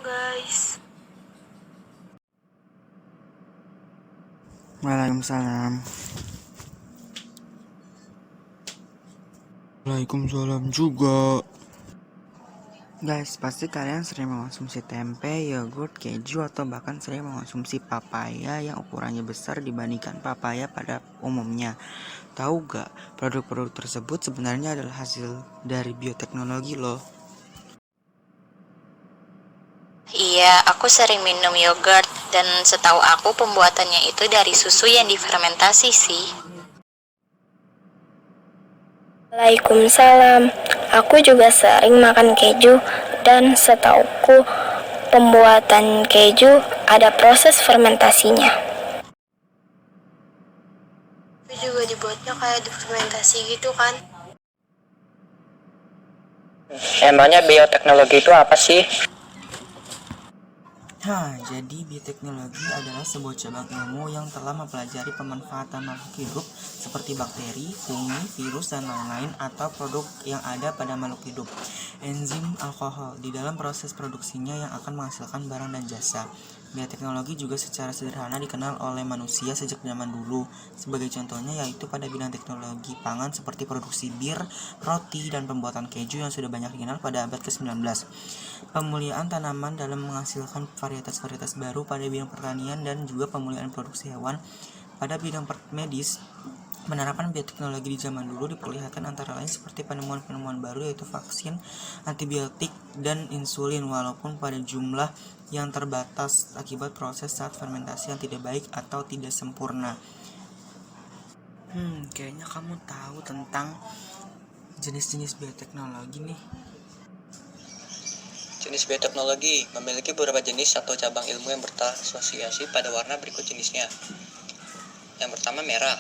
guys. Waalaikumsalam. Waalaikumsalam juga. Guys, pasti kalian sering mengonsumsi tempe, yogurt, keju, atau bahkan sering mengonsumsi papaya yang ukurannya besar dibandingkan papaya pada umumnya. Tahu gak, produk-produk tersebut sebenarnya adalah hasil dari bioteknologi loh. Iya, aku sering minum yogurt dan setahu aku pembuatannya itu dari susu yang difermentasi sih. Waalaikumsalam. Aku juga sering makan keju dan setauku pembuatan keju ada proses fermentasinya. Itu juga dibuatnya kayak difermentasi gitu kan? Emangnya bioteknologi itu apa sih? Jadi bioteknologi adalah sebuah cabang ilmu yang telah mempelajari pemanfaatan makhluk hidup seperti bakteri, fungi, virus, dan lain-lain atau produk yang ada pada makhluk hidup. Enzim alkohol di dalam proses produksinya yang akan menghasilkan barang dan jasa. Bioteknologi juga secara sederhana dikenal oleh manusia sejak zaman dulu. Sebagai contohnya yaitu pada bidang teknologi pangan seperti produksi bir, roti, dan pembuatan keju yang sudah banyak dikenal pada abad ke-19. Pemuliaan tanaman dalam menghasilkan varietas-varietas baru pada bidang pertanian dan juga pemulihan produksi hewan pada bidang medis. Penerapan bioteknologi di zaman dulu diperlihatkan antara lain seperti penemuan-penemuan baru yaitu vaksin, antibiotik, dan insulin walaupun pada jumlah yang terbatas akibat proses saat fermentasi yang tidak baik atau tidak sempurna. Kayaknya kamu tahu tentang jenis-jenis bioteknologi nih. Jenis bioteknologi memiliki beberapa jenis atau cabang ilmu yang berasosiasi pada warna berikut jenisnya. Yang pertama, merah.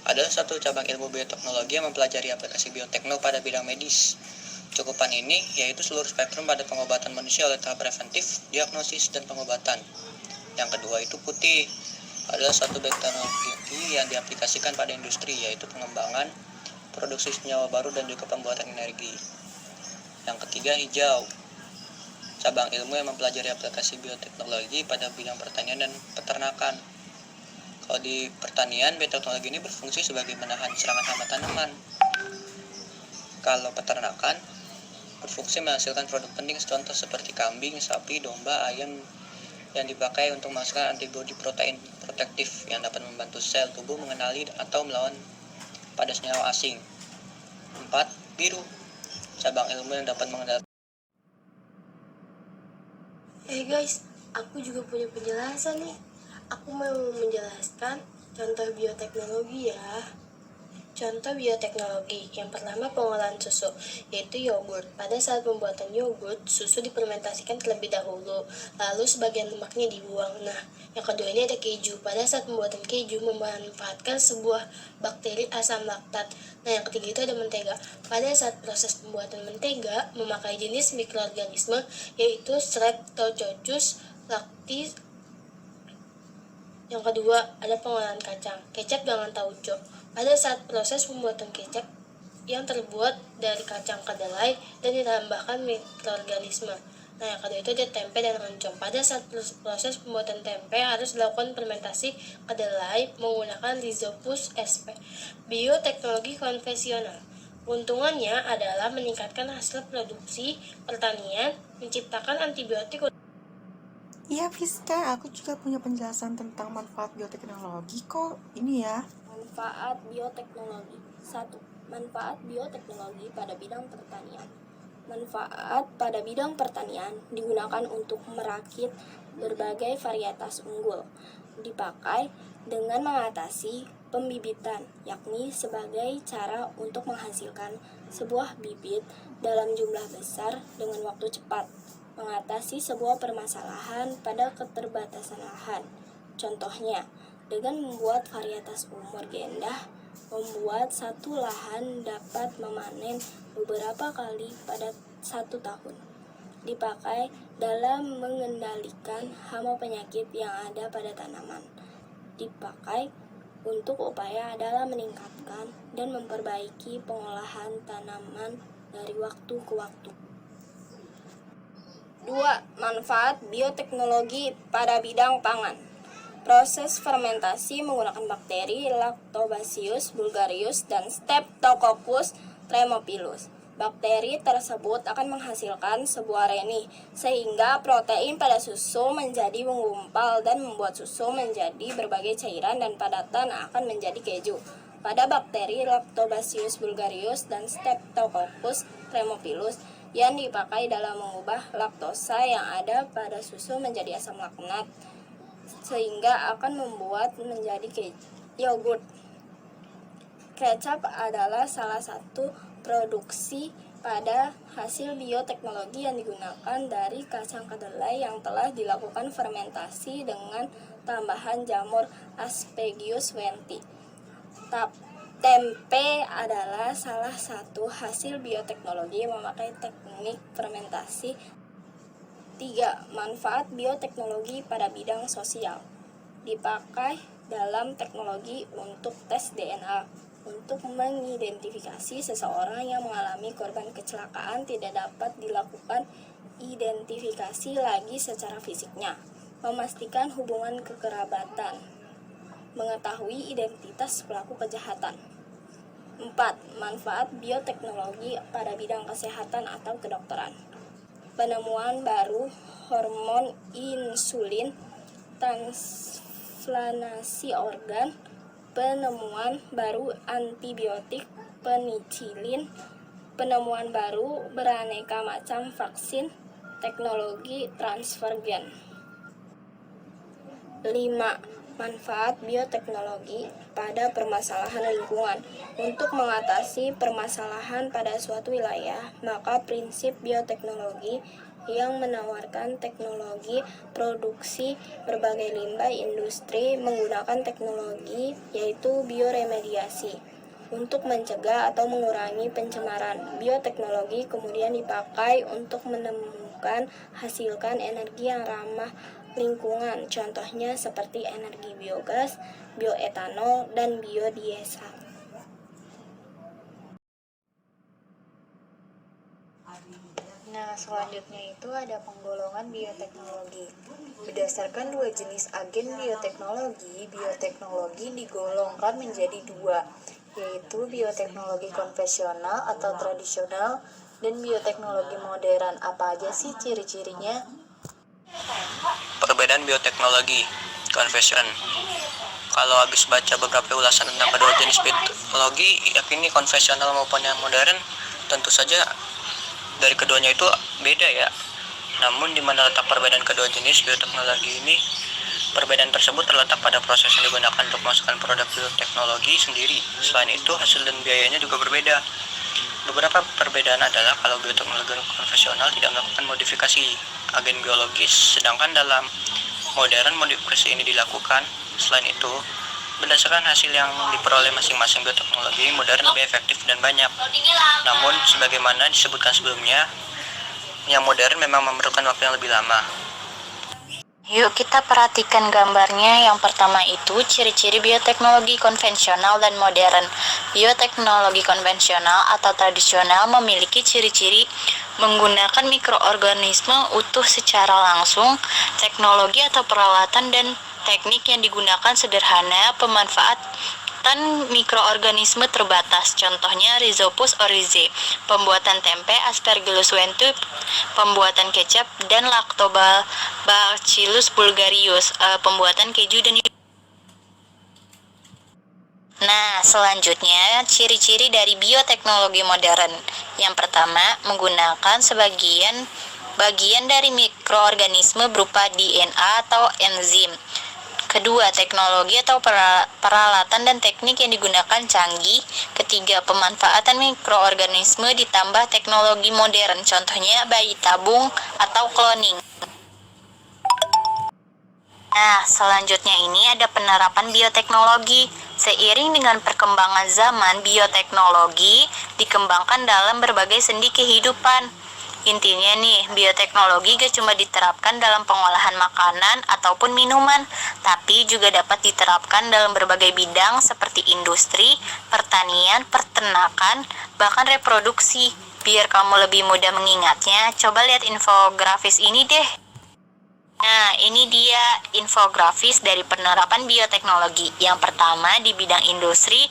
Ada satu cabang ilmu bioteknologi yang mempelajari aplikasi biotekno pada bidang medis. Cakupan ini yaitu seluruh spektrum pada pengobatan manusia oleh tahap preventif, diagnosis, dan pengobatan. Yang kedua itu putih. Adalah satu bioteknologi yang diaplikasikan pada industri yaitu pengembangan, produksi senyawa baru, dan juga pembuatan energi. Yang ketiga, hijau. Cabang ilmu yang mempelajari aplikasi bioteknologi pada bidang pertanian dan peternakan. Kalau di pertanian, bioteknologi ini berfungsi sebagai menahan serangan hama tanaman. Kalau peternakan, berfungsi menghasilkan produk penting contoh seperti kambing, sapi, domba, ayam yang dipakai untuk menghasilkan antibodi protein protektif yang dapat membantu sel tubuh mengenali atau melawan pada senyawa asing. 4. Biru. Cabang ilmu yang dapat mengendalikan. Guys, aku juga punya penjelasan nih. Aku mau menjelaskan contoh bioteknologi ya. Contoh bioteknologi yang pertama pengolahan susu, yaitu yogurt. Pada saat pembuatan yogurt, susu difermentasikan terlebih dahulu, lalu sebagian lemaknya dibuang. Nah, yang kedua ini ada keju. Pada saat pembuatan keju memanfaatkan sebuah bakteri asam laktat. Nah, yang ketiga itu ada mentega. Pada saat proses pembuatan mentega memakai jenis mikroorganisme yaitu Streptococcus lactis. Yang kedua ada pengolahan kacang, kecap dengan tauco. Pada saat proses pembuatan kecap yang terbuat dari kacang kedelai dan ditambahkan mikroorganisme. Nah, yang kedua itu ada tempe dan oncom. Pada saat proses pembuatan tempe harus dilakukan fermentasi kedelai menggunakan Rhizopus sp. Bioteknologi konvensional. Keuntungannya adalah meningkatkan hasil produksi pertanian, menciptakan antibiotik. Iya Fiska, aku juga punya penjelasan tentang manfaat bioteknologi kok. Ini ya. Manfaat bioteknologi. 1. Manfaat bioteknologi pada bidang pertanian. Manfaat pada bidang pertanian digunakan untuk merakit berbagai varietas unggul. Dipakai dengan mengatasi pembibitan, yakni sebagai cara untuk menghasilkan sebuah bibit dalam jumlah besar dengan waktu cepat. Mengatasi sebuah permasalahan pada keterbatasan lahan. Contohnya, dengan membuat varietas umur gendah, membuat satu lahan dapat memanen beberapa kali pada 1 tahun. Dipakai dalam mengendalikan hama penyakit yang ada pada tanaman. Dipakai untuk upaya adalah meningkatkan dan memperbaiki pengolahan tanaman dari waktu ke waktu. 2. Manfaat bioteknologi pada bidang pangan. Proses fermentasi menggunakan bakteri Lactobacillus bulgarius dan Streptococcus thermophilus. Bakteri tersebut akan menghasilkan sebuah reni, sehingga protein pada susu menjadi menggumpal dan membuat susu menjadi berbagai cairan dan padatan akan menjadi keju. Pada bakteri Lactobacillus bulgarius dan Streptococcus thermophilus yang dipakai dalam mengubah laktosa yang ada pada susu menjadi asam laknat, sehingga akan membuat menjadi yogurt. Kecap adalah salah satu produksi pada hasil bioteknologi yang digunakan dari kacang kedelai yang telah dilakukan fermentasi dengan tambahan jamur Aspergillus wenti. Tempe adalah salah satu hasil bioteknologi yang memakai teknik fermentasi. 3. Manfaat bioteknologi pada bidang sosial. Dipakai dalam teknologi untuk tes DNA. Untuk mengidentifikasi seseorang yang mengalami korban kecelakaan tidak dapat dilakukan identifikasi lagi secara fisiknya. Memastikan hubungan kekerabatan. Mengetahui identitas pelaku kejahatan. 4. Manfaat bioteknologi pada bidang kesehatan atau kedokteran. Penemuan baru hormon insulin, transplantasi organ, penemuan baru antibiotik, penicillin, penemuan baru beraneka macam vaksin, teknologi transfer gen. 5. Manfaat bioteknologi pada permasalahan lingkungan. Untuk mengatasi permasalahan pada suatu wilayah, maka prinsip bioteknologi yang menawarkan teknologi produksi berbagai limbah industri menggunakan teknologi yaitu bioremediasi untuk mencegah atau mengurangi pencemaran. Bioteknologi kemudian dipakai untuk hasilkan energi yang ramah lingkungan, contohnya seperti energi biogas, bioetanol, dan biodiesel. Nah, selanjutnya itu ada penggolongan bioteknologi. Berdasarkan dua jenis agen bioteknologi digolongkan menjadi dua, yaitu bioteknologi konvensional atau tradisional dan bioteknologi modern. Apa aja sih ciri-cirinya? Perbedaan bioteknologi konvensional. Kalau habis baca beberapa ulasan tentang kedua jenis bioteknologi, yakni konvensional maupun yang modern, tentu saja dari keduanya itu beda ya. Namun di mana letak perbedaan kedua jenis bioteknologi ini? Perbedaan tersebut terletak pada proses yang digunakan untuk memasukkan produk bioteknologi sendiri. Selain itu, hasil dan biayanya juga berbeda. Beberapa perbedaan adalah kalau bioteknologi konvensional tidak melakukan modifikasi agen biologis, sedangkan dalam modern modifikasi ini dilakukan. Selain itu, berdasarkan hasil yang diperoleh masing-masing bioteknologi, modern lebih efektif dan banyak. Namun, sebagaimana disebutkan sebelumnya, yang modern memang memerlukan waktu yang lebih lama. Yuk kita perhatikan gambarnya. Yang pertama itu ciri-ciri bioteknologi konvensional dan modern. Bioteknologi konvensional atau tradisional memiliki ciri-ciri menggunakan mikroorganisme utuh secara langsung, teknologi atau peralatan dan teknik yang digunakan sederhana, pemanfaatan mikroorganisme terbatas, contohnya Rhizopus oryzae, pembuatan tempe Aspergillus wenti, pembuatan kecap, dan Lactobacillus bulgarius, pembuatan keju dan Nah, selanjutnya ciri-ciri dari bioteknologi modern. Yang pertama, menggunakan bagian dari mikroorganisme berupa DNA atau enzim. Kedua, teknologi atau peralatan dan teknik yang digunakan canggih. Ketiga, pemanfaatan mikroorganisme ditambah teknologi modern, contohnya bayi tabung atau cloning. Nah, selanjutnya ini ada penerapan bioteknologi. Seiring dengan perkembangan zaman, bioteknologi dikembangkan dalam berbagai sendi kehidupan. Intinya nih, bioteknologi gak cuma diterapkan dalam pengolahan makanan ataupun minuman, tapi juga dapat diterapkan dalam berbagai bidang seperti industri, pertanian, peternakan, bahkan reproduksi. Biar kamu lebih mudah mengingatnya, coba lihat infografis ini deh. Nah, ini dia infografis dari penerapan bioteknologi. Yang pertama di bidang industri,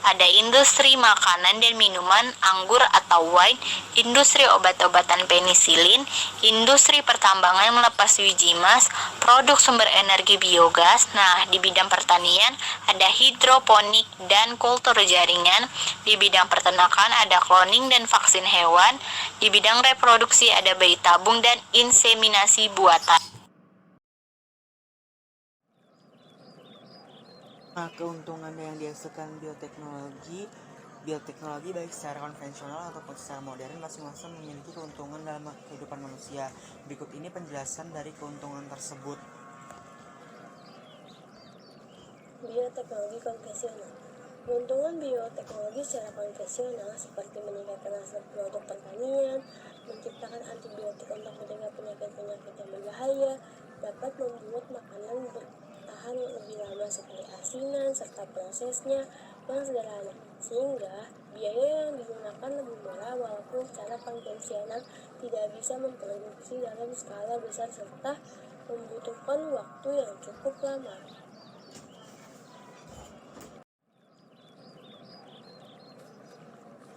ada industri makanan dan minuman, anggur atau wine, industri obat-obatan penisilin, industri pertambangan melepas biji emas, produk sumber energi biogas. Nah, di bidang pertanian ada hidroponik dan kultur jaringan. Di bidang peternakan ada cloning dan vaksin hewan. Di bidang reproduksi ada bayi tabung dan inseminasi buatan. Nah, keuntungan yang dihasilkan bioteknologi baik secara konvensional ataupun secara modern masing-masing memiliki keuntungan dalam kehidupan manusia. Berikut ini penjelasan dari keuntungan tersebut. Bioteknologi konvensional. Keuntungan bioteknologi secara konvensional seperti meningkatkan hasil produk pertanian, menciptakan antibiotik untuk mencegah penyakit-penyakit yang berbahaya, dapat membuat makanan bertahan lebih lama seperti asinan serta prosesnya yang sederhana, sehingga biaya yang digunakan lebih murah walaupun secara konvensional tidak bisa memproduksi dalam skala besar serta membutuhkan waktu yang cukup lama.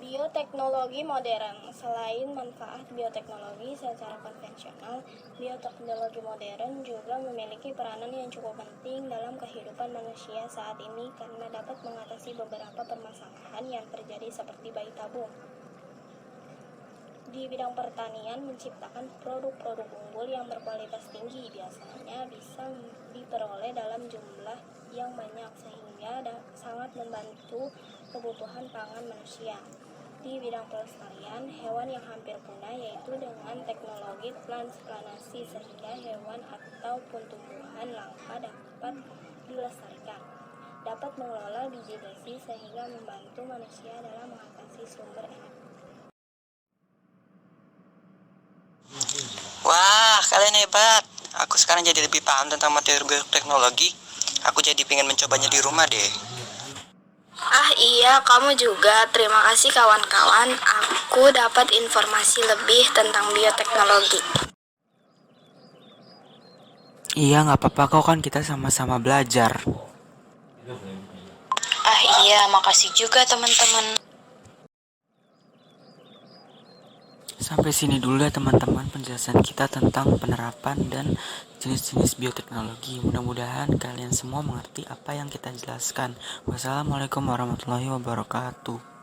Bioteknologi modern. Selain manfaat bioteknologi secara konvensional, bioteknologi modern juga memiliki peranan yang cukup penting dalam kehidupan manusia saat ini karena dapat mengatasi beberapa permasalahan yang terjadi seperti bayi tabung. Di bidang pertanian, menciptakan produk-produk unggul yang berkualitas tinggi biasanya bisa diperoleh dalam jumlah yang banyak sehingga sangat membantu kebutuhan pangan manusia. Di bidang pelestarian, hewan yang hampir punah yaitu dengan teknologi transplantasi sehingga hewan ataupun tumbuhan langka dapat dilestarikan. Dapat mengelola biji besi sehingga membantu manusia dalam mengatasi sumber energi. Wah, kalian hebat. Aku sekarang jadi lebih paham tentang materi bioteknologi. Aku jadi pengen mencobanya di rumah deh. Ah iya, kamu juga. Terima kasih kawan-kawan. Aku dapat informasi lebih tentang bioteknologi. Iya, nggak apa-apa kok, kan kita sama-sama belajar. Ah iya, makasih juga teman-teman. Sampai sini dulu ya teman-teman penjelasan kita tentang penerapan dan jenis-jenis bioteknologi. Mudah-mudahan kalian semua mengerti apa yang kita jelaskan. Wassalamualaikum warahmatullahi wabarakatuh.